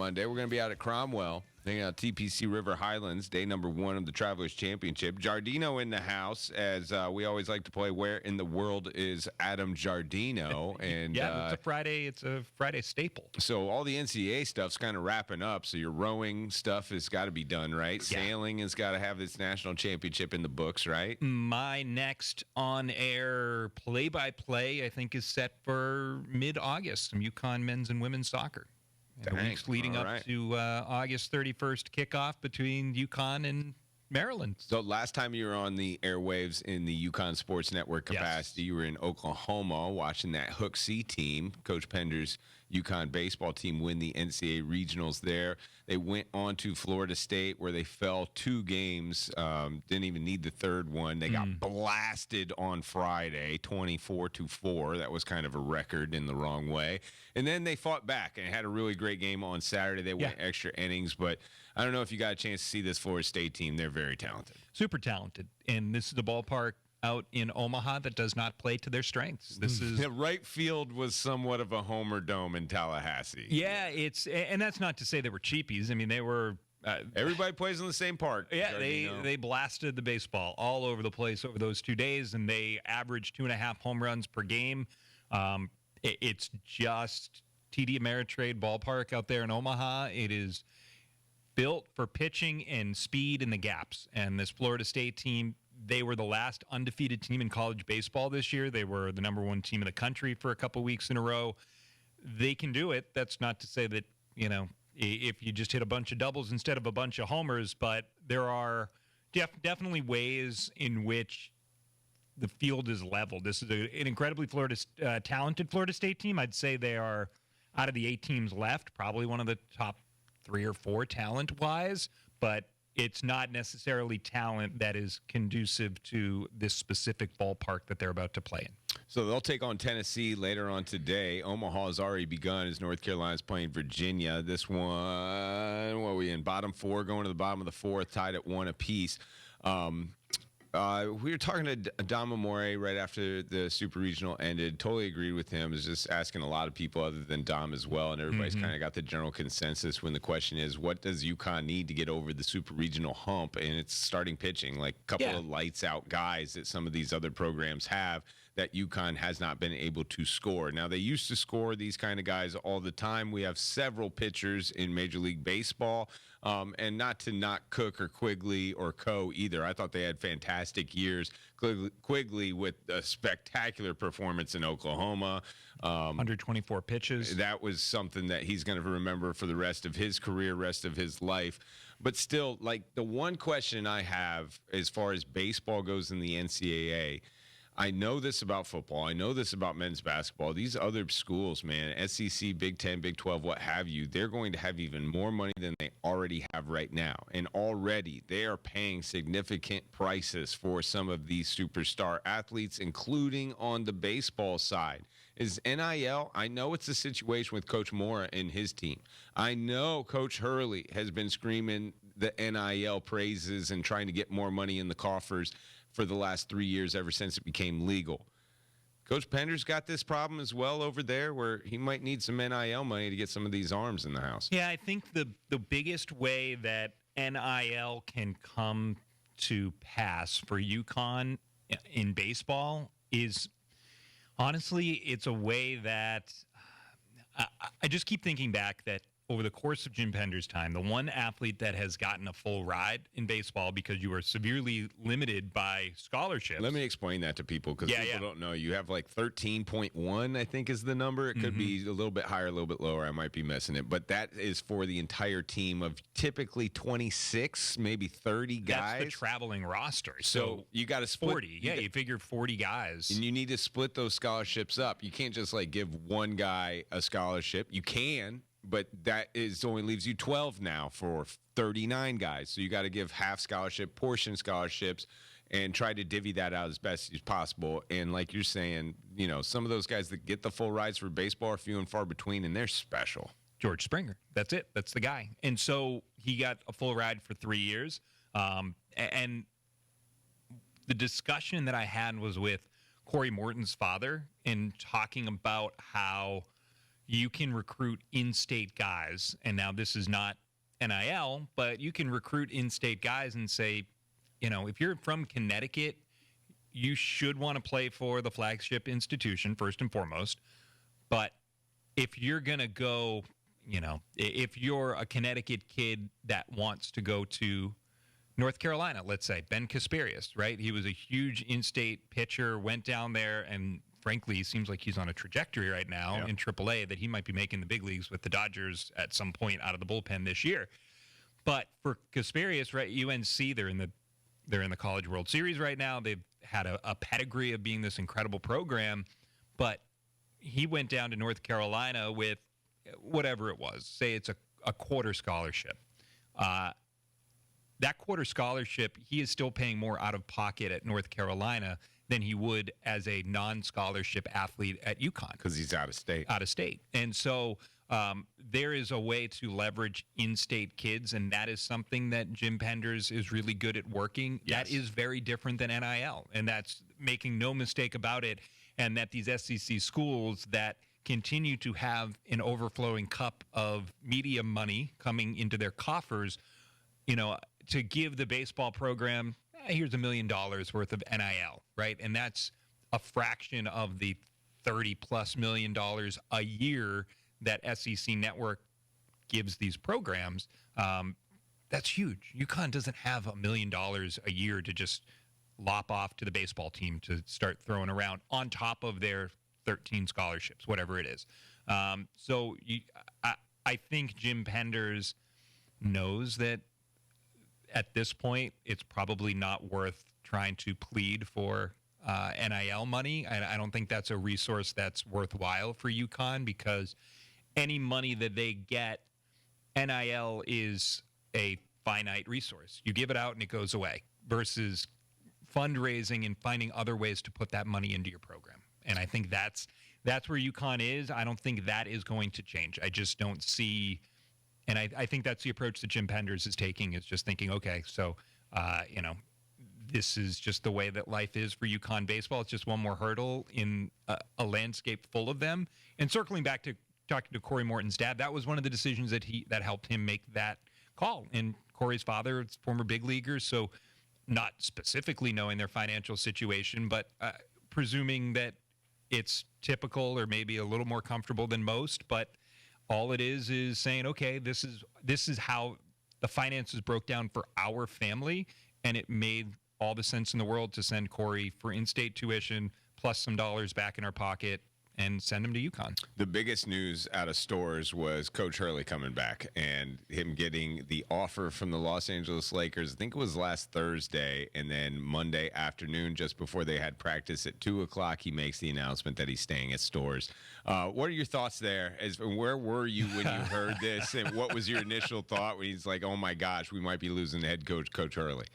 Monday. We're going to be out at Cromwell, hanging out TPC River Highlands, day number 1 of the Travelers Championship. Giardino in the house, as we always like to play. Where in the world is Adam Giardino? And yeah, it's a Friday staple. So all the NCAA stuff's kind of wrapping up. So your rowing stuff has got to be done, right? Yeah. Sailing has got to have its national championship in the books, right? My next on-air play-by-play, I think, is set for mid-August. Some UConn men's and women's soccer. The weeks leading up to August 31st kickoff between UConn and Maryland. So last time you were on the airwaves in the UConn Sports Network capacity, you were in Oklahoma watching that Hook C team, Coach Pender's UConn baseball team, win the NCAA regionals there. They went on to Florida State where they fell 2 games, didn't even need the third one. They got blasted on Friday, 24-4. That was kind of a record in the wrong way. And then they fought back and had a really great game on Saturday. They went extra innings, but I don't know if you got a chance to see this Florida State team. They're very talented. Super talented. And this is the ballpark out in Omaha that does not play to their strengths. This is the right field was somewhat of a Homer Dome in Tallahassee. Yeah, and that's not to say they were cheapies. I mean, they were everybody plays in the same park. Yeah, they blasted the baseball all over the place over those 2 days, and they averaged 2.5 home runs per game. It's just TD Ameritrade ballpark out there in Omaha. It is built for pitching and speed in the gaps. And this Florida State team, they were the last undefeated team in college baseball this year. They were the number 1 team in the country for a couple weeks in a row. They can do it. That's not to say that, if you just hit a bunch of doubles instead of a bunch of homers, but there are definitely ways in which the field is leveled. This is an incredibly talented Florida State team. I'd say they are, out of the 8 teams left, probably one of the top 3 or 4 talent-wise, but it's not necessarily talent that is conducive to this specific ballpark that they're about to play in. So they'll take on Tennessee later on today. Omaha has already begun as North Carolina's playing Virginia. This one, what are we in? Bottom 4, going to the bottom of the 4th, tied at 1 apiece. We were talking to Dom Amore right after the Super Regional ended. Totally agreed with him. Was just asking a lot of people other than Dom as well, and everybody's kind of got the general consensus when the question is, what does UConn need to get over the Super Regional hump? And it's starting pitching, like a couple of lights-out guys that some of these other programs have that UConn has not been able to score. Now, they used to score these kind of guys all the time. We have several pitchers in Major League Baseball, and not to knock Cook or Quigley or Co. either. I thought they had fantastic years. Quigley with a spectacular performance in Oklahoma. 124 pitches. That was something that he's going to remember for the rest of his career, rest of his life. But still, like, the one question I have as far as baseball goes in the NCAA, I know this about football. I know this about men's basketball. These other schools, man, SEC, Big 10, Big 12, what have you, they're going to have even more money than they already have right now. And already they are paying significant prices for some of these superstar athletes, including on the baseball side. Is NIL, I know it's a situation with Coach Mora and his team. I know Coach Hurley has been screaming the NIL praises and trying to get more money in the coffers for the last 3 years ever since it became legal. Coach Pender's got this problem as well over there where he might need some NIL money to get some of these arms in the house. Yeah, I think the biggest way that NIL can come to pass for UConn in baseball is, honestly, it's a way that I just keep thinking back that over the course of Jim Pender's time, the one athlete that has gotten a full ride in baseball because you are severely limited by scholarships. Let me explain that to people because people don't know. You have like 13.1, I think is the number. It could be a little bit higher, a little bit lower. I might be missing it. But that is for the entire team of typically 26, maybe 30 guys. That's the traveling roster. So you got to split. 40. Yeah, you figure 40 guys. And you need to split those scholarships up. You can't just like give one guy a scholarship. You can. But that only leaves you 12 now for 39 guys. So you got to give half scholarship, portion scholarships, and try to divvy that out as best as possible. And like you're saying, some of those guys that get the full rides for baseball are few and far between, and they're special. George Springer. That's it. That's the guy. And so he got a full ride for 3 years. And the discussion that I had was with Corey Morton's father and talking about how you can recruit in-state guys. And now this is not NIL, but you can recruit in-state guys and say, if you're from Connecticut, you should want to play for the flagship institution first and foremost. But if you're going to go, if you're a Connecticut kid that wants to go to North Carolina, let's say, Ben Kasperius, right? He was a huge in-state pitcher, went down there, and frankly, seems like he's on a trajectory right now in AAA that he might be making the big leagues with the Dodgers at some point out of the bullpen this year. But for Kasperius, right, UNC, they're in the College World Series right now. They've had a pedigree of being this incredible program, but he went down to North Carolina with whatever it was. Say it's a quarter scholarship. That quarter scholarship, he is still paying more out of pocket at North Carolina than he would as a non-scholarship athlete at UConn. Because he's out of state. Out of state. And so there is a way to leverage in-state kids, and that is something that Jim Penders is really good at working. Yes. That is very different than NIL, and that's making no mistake about it, and that these SEC schools that continue to have an overflowing cup of media money coming into their coffers, to give the baseball program, here's $1 million worth of NIL, right? And that's a fraction of the $30+ million a year that SEC Network gives these programs. That's huge. UConn doesn't have $1 million a year to just lop off to the baseball team to start throwing around on top of their 13 scholarships, whatever it is. So I think Jim Penders knows that at this point, it's probably not worth trying to plead for NIL money. I don't think that's a resource that's worthwhile for UConn, because any money that they get, NIL is a finite resource. You give it out and it goes away, versus fundraising and finding other ways to put that money into your program. And I think that's where UConn is. I don't think that is going to change. I just don't see. And I think that's the approach that Jim Penders is taking, is just thinking, okay, so, this is just the way that life is for UConn baseball. It's just one more hurdle in a landscape full of them. And circling back to talking to Corey Morton's dad, that was one of the decisions that helped him make that call. And Corey's father is former big leaguer, so not specifically knowing their financial situation, but presuming that it's typical or maybe a little more comfortable than most, but all it is saying, okay, this is how the finances broke down for our family, and it made all the sense in the world to send Corey for in-state tuition plus some dollars back in our pocket and send him to UConn. The biggest news out of Stores was Coach Hurley coming back and him getting the offer from the Los Angeles Lakers. I think it was last Thursday, and then Monday afternoon, just before they had practice at 2:00, he makes the announcement that he's staying at Stores. What are your thoughts there? Where were you when you heard this, and what was your initial thought when he's like, oh my gosh, we might be losing the head coach, Coach Hurley?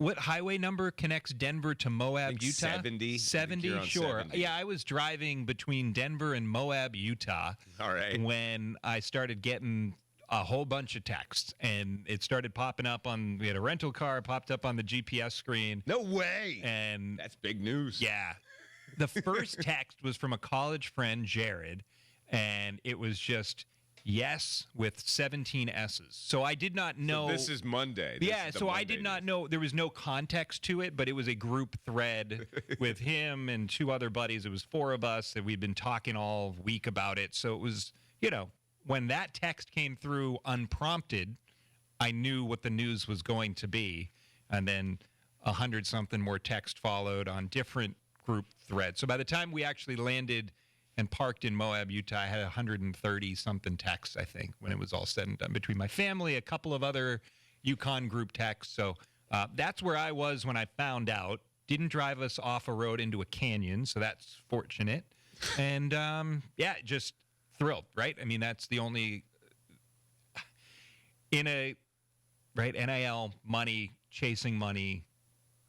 What highway number connects Denver to Moab, Utah? 70. 70, sure. 70. Yeah, I was driving between Denver and Moab, Utah. All right. When I started getting a whole bunch of texts, and it started popping up we had a rental car, popped up on the GPS screen. No way. And that's big news. Yeah. The first text was from a college friend, Jared, and it was just yes with 17 S's. So I did not know. So this is Monday. I did not know. There was no context to it, but it was a group thread with him and two other buddies. It was 4 of us, and we'd been talking all week about it. So it was, when that text came through unprompted, I knew what the news was going to be. And then 100-something more text followed on different group threads. So by the time we actually landed and parked in Moab, Utah, I had 130-something texts, I think, when it was all said and done, between my family, a couple of other UConn group texts. So that's where I was when I found out. Didn't drive us off a road into a canyon, so that's fortunate. And, just thrilled, right? I mean, that's the only NIL, money, chasing money,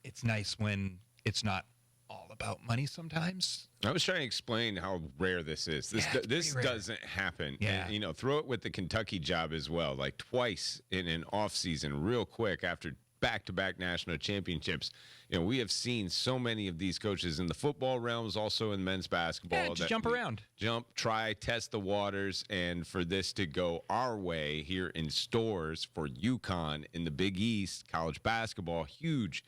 it's nice when it's not all about money sometimes. I was trying to explain how rare this is. This doesn't happen. Yeah. And, throw it with the Kentucky job as well. Like twice in an off season, real quick after back-to-back national championships. We have seen so many of these coaches in the football realms, also in men's basketball. Yeah, just jump around. Try, test the waters, and for this to go our way here in stores for UConn in the Big East, college basketball, huge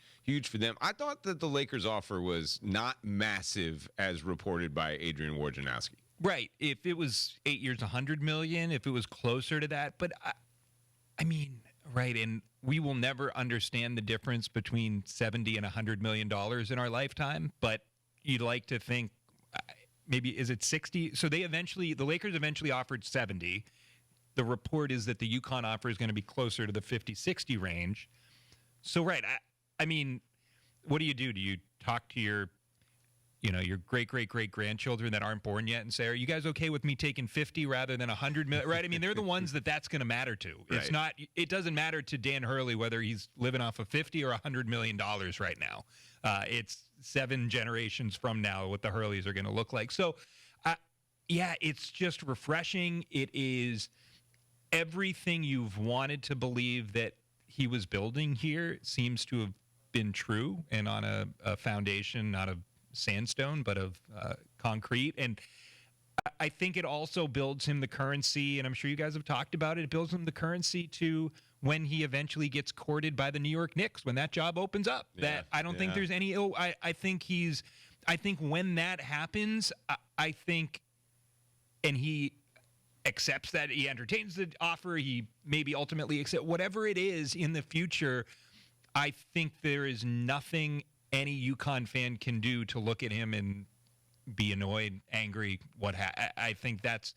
for them. I thought that the Lakers offer was not massive as reported by Adrian Wojnarowski. Right. If it was 8 years, $100 million, if it was closer to that. But, I mean, right, and we will never understand the difference between $70 and $100 million in our lifetime. But you'd like to think maybe, is it 60? So the Lakers eventually offered 70. The report is that the UConn offer is going to be closer to the 50, 60 range. So, right, I mean, what do? Do you talk to your great-great-great-grandchildren that aren't born yet and say, are you guys okay with me taking 50 rather than 100 million? Right? I mean, they're the ones that's going to matter to. It's not. It doesn't matter to Dan Hurley whether he's living off of 50 or $100 million right now. It's 7 generations from now what the Hurleys are going to look like. So, yeah, it's just refreshing. It is everything you've wanted to believe that he was building here seems to have been true, and on a foundation not of sandstone but of concrete. And I think it also builds him the currency, and I'm sure you guys have talked about it. It builds him the currency to when he eventually gets courted by the New York Knicks when that job opens up. That I don't think there's any. I think when that happens, I think, and he accepts that, he entertains the offer, he maybe ultimately accepts whatever it is in the future. I think there is nothing any UConn fan can do to look at him and be annoyed, angry, I think that's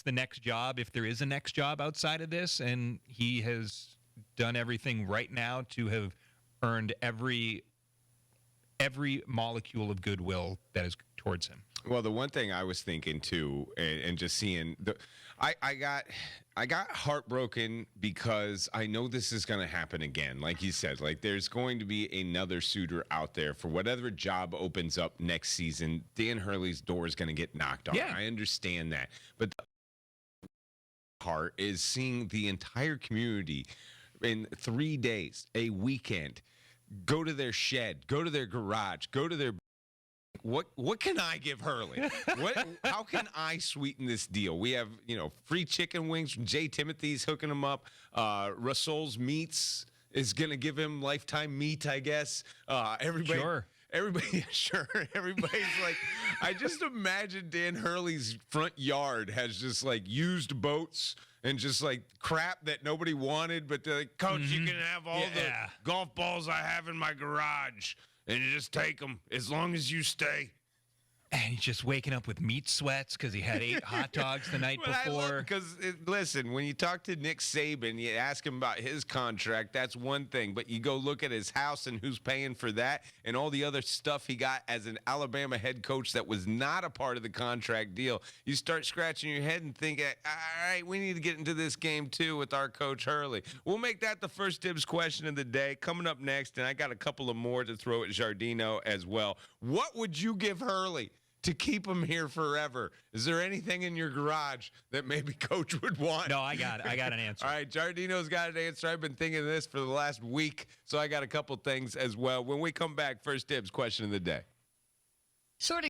the next job, if there is a next job outside of this, and he has done everything right now to have earned every molecule of goodwill that is towards him. Well, the one thing I was thinking too, and just seeing I got heartbroken because I know this is going to happen again. Like you said, like there's going to be another suitor out there for whatever job opens up next season. Dan Hurley's door is going to get knocked on. Yeah. I understand that, but the part is seeing the entire community in 3 days, a weekend, go to their shed, go to their garage, go to their. What can I give Hurley? How can I sweeten this deal? We have, free chicken wings from Jay Timothy's hooking him up. Rasol's Meats is going to give him lifetime meat, I guess. Everybody, sure. Everybody's like, I just imagine Dan Hurley's front yard has just like used boats and just like crap that nobody wanted. But they're like, Coach, you can have all the golf balls I have in my garage. And you just take them as long as you stay. And he's just waking up with meat sweats because he had 8 hot dogs the night before. Because, listen, when you talk to Nick Saban, you ask him about his contract, that's one thing. But you go look at his house and who's paying for that and all the other stuff he got as an Alabama head coach that was not a part of the contract deal. You start scratching your head and think, all right, we need to get into this game, too, with our coach Hurley. We'll make that the first dibs question of the day. Coming up next, and I got a couple of more to throw at Giardino as well. What would you give Hurley to keep him here forever? Is there anything in your garage that maybe Coach would want? No, I got an answer. All right, Giardino's got an answer. I've been thinking of this for the last week, so I got a couple things as well. When we come back, first dibs question of the day. Sorting